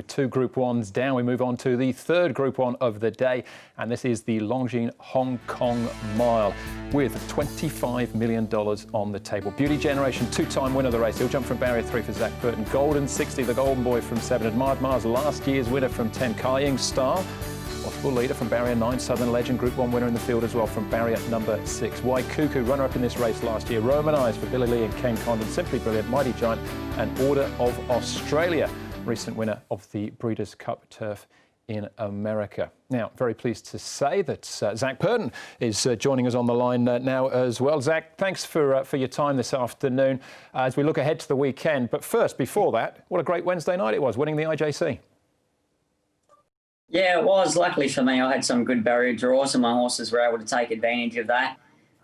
with 2 Group 1s down, we move on to the 3rd Group 1 of the day, and this is the Longines Hong Kong Mile with $25 million on the table. Beauty Generation, 2-time winner of the race. He'll jump from barrier 3 for Zach Purden. Golden 60, the golden boy from 7. Admired Mars, last year's winner from 10. LHKIR Star, possible leader from barrier 9. Southern Legend, Group 1 winner in the field as well from barrier number 6. LHKIR, runner-up in this race last year. Romanized for Billy Lee and Ken Condon. Simply Brilliant, Mighty Giant and Order of Australia, recent winner of the Breeders' Cup Turf in America. Now, very pleased to say that Zach Purden is joining us on the line now as well. Zach, thanks for your time this afternoon as we look ahead to the weekend. But first, before that, what a great Wednesday night it was, winning the IJC. Yeah, it was. Luckily for me, I had some good barrier draws and my horses were able to take advantage of that.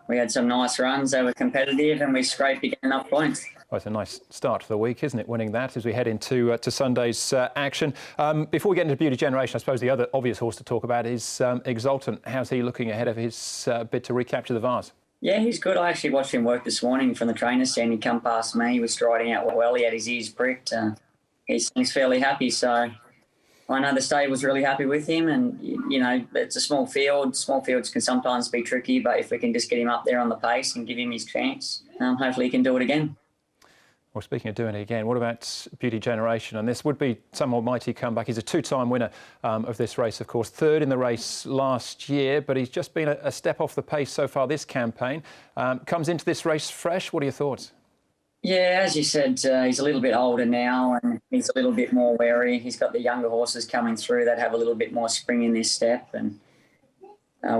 We had some nice runs, they were competitive and we scraped to get enough points. Well, it's a nice start to the week, isn't it, winning that as we head into to Sunday's action. Before we get into Beauty Generation, I suppose the other obvious horse to talk about is Exultant. How's he looking ahead of his bid to recapture the Vase? Yeah, he's good. I actually watched him work this morning from the trainer's stand. He come past me, he was striding out well, he had his ears pricked. He's fairly happy, so I know the stable was really happy with him, and you know, it's a small field. Small fields can sometimes be tricky, but if we can just get him up there on the pace and give him his chance, hopefully he can do it again. Well, speaking of doing it again, what about Beauty Generation? And this would be some almighty comeback. He's a 2-time winner of this race, of course. 3rd in the race last year, but he's just been a step off the pace so far this campaign. Comes into this race fresh. What are your thoughts? Yeah, as you said, he's a little bit older now and he's a little bit more wary. He's got the younger horses coming through that have a little bit more spring in this step. And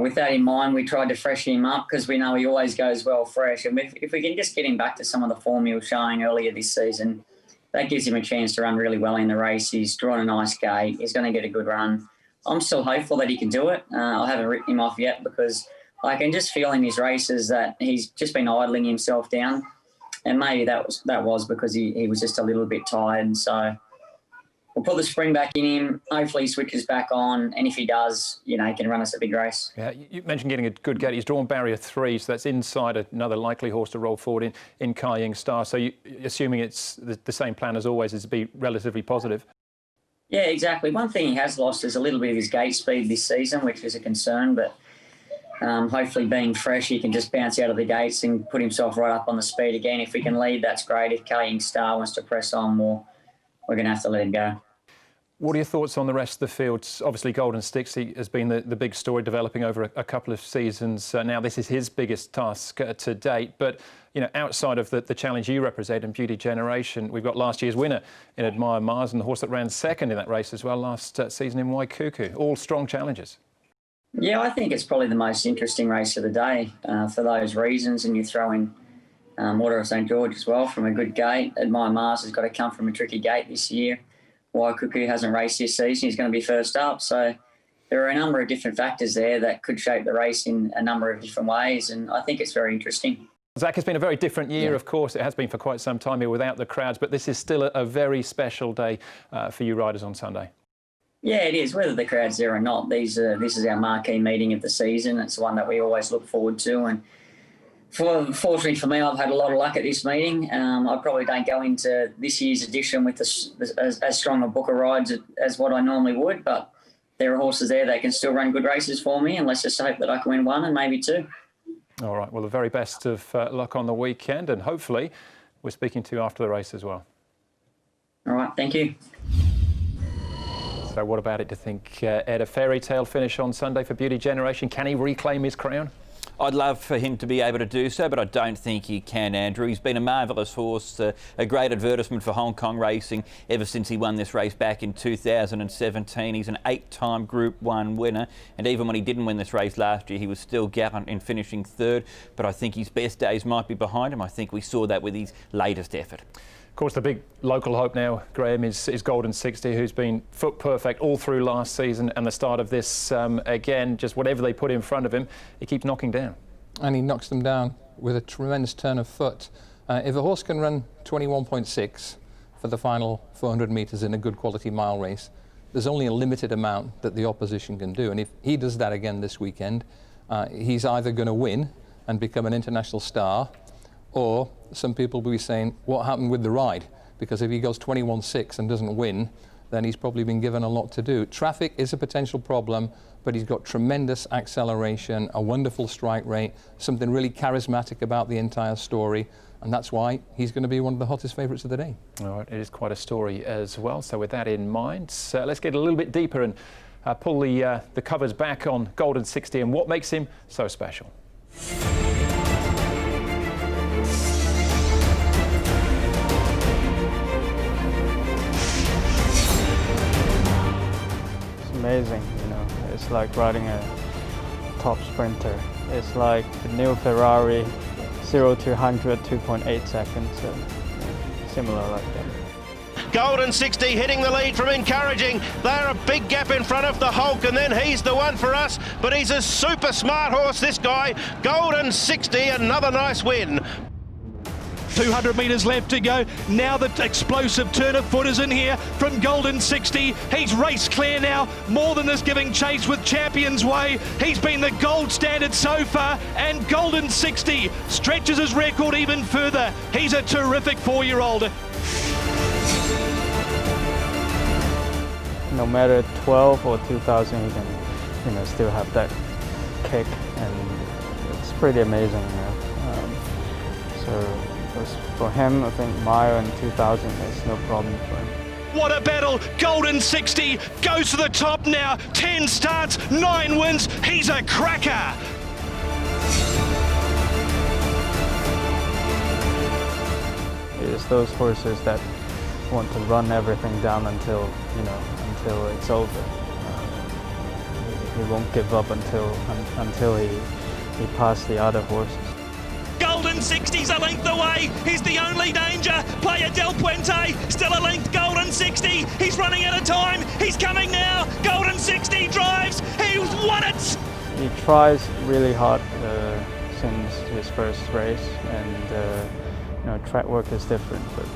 with that in mind, we tried to freshen him up because we know he always goes well fresh. And if we can just get him back to some of the form he was showing earlier this season, that gives him a chance to run really well in the race. He's drawn a nice gate. He's going to get a good run. I'm still hopeful that he can do it. I haven't written him off yet because I can just feel in his races that he's just been idling himself down. And maybe that was because he was just a little bit tired. So we'll put the spring back in him. Hopefully he switches back on. And if he does, you know, he can run us a big race. Yeah, you mentioned getting a good gate. He's drawn barrier 3, so that's inside another likely horse to roll forward in LHKIR Star. So you assuming it's the same plan as always, is to be relatively positive? Yeah, exactly. One thing he has lost is a little bit of his gate speed this season, which is a concern. But hopefully being fresh, he can just bounce out of the gates and put himself right up on the speed again. If we can lead, that's great. If LHKIR Star wants to press on more, we're going to have to let him go. What are your thoughts on the rest of the field? Obviously, Golden 60 has been the big story developing over a couple of seasons. Now, this is his biggest task to date. But, you know, outside of the challenge you represent in Beauty Generation, we've got last year's winner in Admired Mars and the horse that ran 2nd in that race as well last season in LHKIR. All strong challenges. Yeah, I think it's probably the most interesting race of the day for those reasons. And you throw in Order of St. George as well from a good gate. Admired Mars has got to come from a tricky gate this year. LHKIR hasn't raced this season. He's going to be first up. So there are a number of different factors there that could shape the race in a number of different ways. And I think it's very interesting. Zach, it's been a very different year, of course. It has been for quite some time here without the crowds. But this is still a very special day for you riders on Sunday. Yeah, it is. Whether the crowd's there or not, this is our marquee meeting of the season. It's the one that we always look forward to. And fortunately for me, I've had a lot of luck at this meeting. I probably don't go into this year's edition with as strong a book of rides as what I normally would, but there are horses there that can still run good races for me, and let's just hope that I can win 1 and maybe 2. All right, well, the very best of luck on the weekend, and hopefully we're speaking to you after the race as well. All right, thank you. So what about it, do you think, Ed, a fairy tale finish on Sunday for Beauty Generation? Can he reclaim his crown? I'd love for him to be able to do so, but I don't think he can, Andrew. He's been a marvellous horse, a great advertisement for Hong Kong racing ever since he won this race back in 2017. He's an 8-time Group 1 winner, and even when he didn't win this race last year, he was still gallant in finishing 3rd, but I think his best days might be behind him. I think we saw that with his latest effort. Of course, the big local hope now, Graham, is Golden 60, who's been foot perfect all through last season and the start of this again. Just whatever they put in front of him, he keeps knocking down. And he knocks them down with a tremendous turn of foot. If a horse can run 21.6 for the final 400 metres in a good quality mile race, there's only a limited amount that the opposition can do. And if he does that again this weekend, he's either going to win and become an international star, or some people will be saying, what happened with the ride? Because if he goes 21.6 and doesn't win, then he's probably been given a lot to do. Traffic is a potential problem, but he's got tremendous acceleration, a wonderful strike rate, something really charismatic about the entire story, and that's why he's going to be one of the hottest favourites of the day. All right, it is quite a story as well. So with that in mind, let's get a little bit deeper and pull the covers back on Golden 60 and what makes him so special. Amazing, you know, it's like riding a top sprinter. It's like the new Ferrari 0 to 100 2.8 seconds, so similar like that. Golden 60 hitting the lead from Encouraging. They're a big gap in front of the Hulk, and then he's the one for us, but he's a super smart horse, this guy. Golden 60, another nice win. 200 metres left to go. Now the explosive turn of foot is in here from Golden 60. He's race clear now, more than this, giving chase with Champion's Way. He's been the gold standard so far, and Golden 60 stretches his record even further. He's a terrific 4-year-old. No matter 12 or 2000, he can, you know, still have that kick, and it's pretty amazing. You know? So for him, I think mile and 2000 is no problem for him. What a battle! Golden 60 goes to the top now. 10 starts, 9 wins. He's a cracker. It's those horses that want to run everything down until, you know, until it's over. He won't give up until he passes the other horses. Golden 60's a length away. He's the only danger. Playa del Puente, still a length. Golden 60. He's running out of time. He's coming now. Golden 60 drives. He's won it. He tries really hard since his first race, and you know, track work is different. But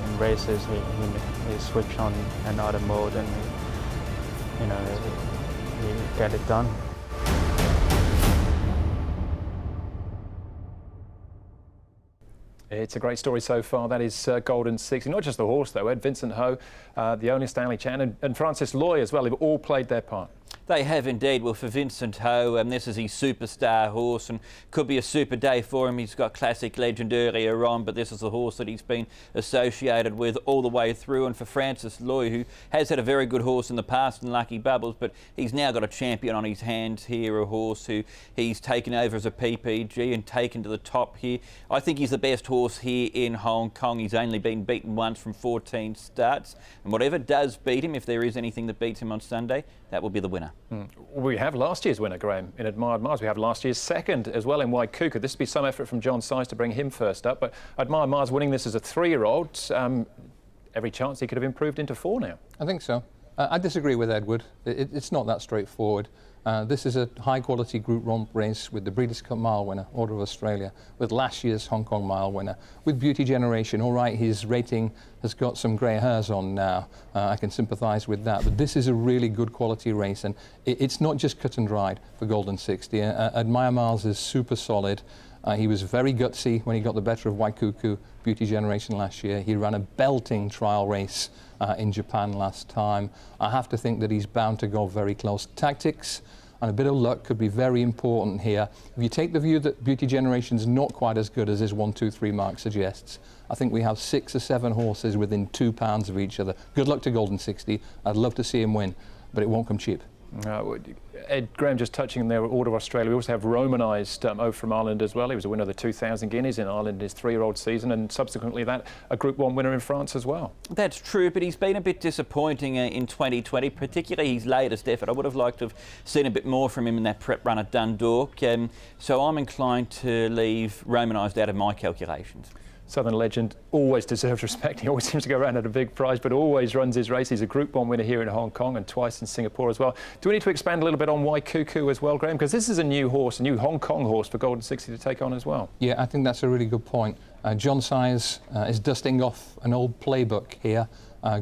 in races, he switch on another mode, and you know, he get it done. It's a great story so far. That is Golden 60. Not just the horse, though. Ed Vincent Ho, the owner, Stanley Chan, and Francis Loy as well. They've all played their part. They have indeed. Well, for Vincent Ho, this is his superstar horse and could be a super day for him. He's got classic legend earlier on, but this is the horse that he's been associated with all the way through. And for Francis Loy, who has had a very good horse in the past in Lucky Bubbles, but he's now got a champion on his hands here, a horse who he's taken over as a PPG and taken to the top here. I think he's the best horse here in Hong Kong. He's only been beaten once from 14 starts, and whatever does beat him, if there is anything that beats him on Sunday, that will be the winner. We have last year's winner, Graham, in Admired Mars. We have last year's second as well in Waikuku. This would be some effort from John Size to bring him first up, but Admired Mars winning this as a 3-year-old, every chance he could have improved into 4 now. I think so. I disagree with Edward. It's not that straightforward. This is a high-quality Group Romp race with the Breeders' Cup Mile winner, Order of Australia, with last year's Hong Kong Mile winner, with Beauty Generation. All right, his rating has got some grey hairs on now. I can sympathise with that. But this is a really good quality race, and it's not just cut and dried for Golden 60. Admire Miles is super solid. He was very gutsy when he got the better of Waikuku Beauty Generation last year. He ran a belting trial race in Japan last time. I have to think that he's bound to go very close. Tactics and a bit of luck could be very important here. If you take the view that Beauty Generation's not quite as good as his 1, 2, 3 mark suggests, I think we have 6 or 7 horses within 2 pounds of each other. Good luck to Golden 60. I'd love to see him win, but it won't come cheap. Ed, Graham just touching there, Order of Australia. We also have Romanised O from Ireland as well. He was a winner of the 2,000 Guineas in Ireland in his 3-year-old season, and subsequently that a Group 1 winner in France as well. That's true, but he's been a bit disappointing in 2020, particularly his latest effort. I would have liked to have seen a bit more from him in that prep run at Dundalk, so I'm inclined to leave Romanised out of my calculations. Southern legend always deserves respect. He always seems to go around at a big prize, but always runs his race. He's a Group 1 winner here in Hong Kong and twice in Singapore as well. Do we need to expand a little bit on Waikuku as well, Graham? Because this is a new horse, a new Hong Kong horse for Golden 60 to take on as well. Yeah, I think that's a really good point. John Size is dusting off an old playbook here.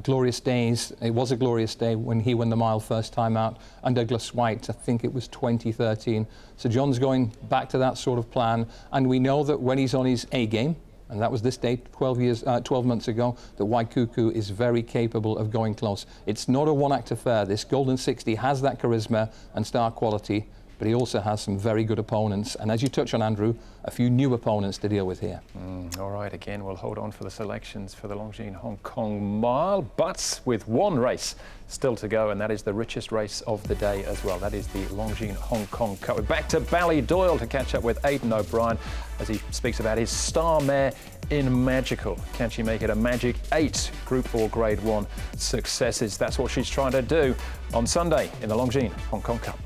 Glorious Days, it was a glorious day when he won the mile first time out, and Douglas White, I think it was 2013. So John's going back to that sort of plan, and we know that when he's on his A game, and that was this day 12 months ago, that Waikuku is very capable of going close. It's not a one-act affair. This Golden 60 has that charisma and star quality, but he also has some very good opponents. And as you touch on, Andrew, a few new opponents to deal with here. All right, again, we'll hold on for the selections for the Longines Hong Kong Mile, but with one race still to go, and that is the richest race of the day as well. That is the Longines Hong Kong Cup. We're back to Ballydoyle to catch up with Aidan O'Brien as he speaks about his star mare in Magical. Can she make it a magic 8 Group 4 Grade 1 successes? That's what she's trying to do on Sunday in the Longines Hong Kong Cup.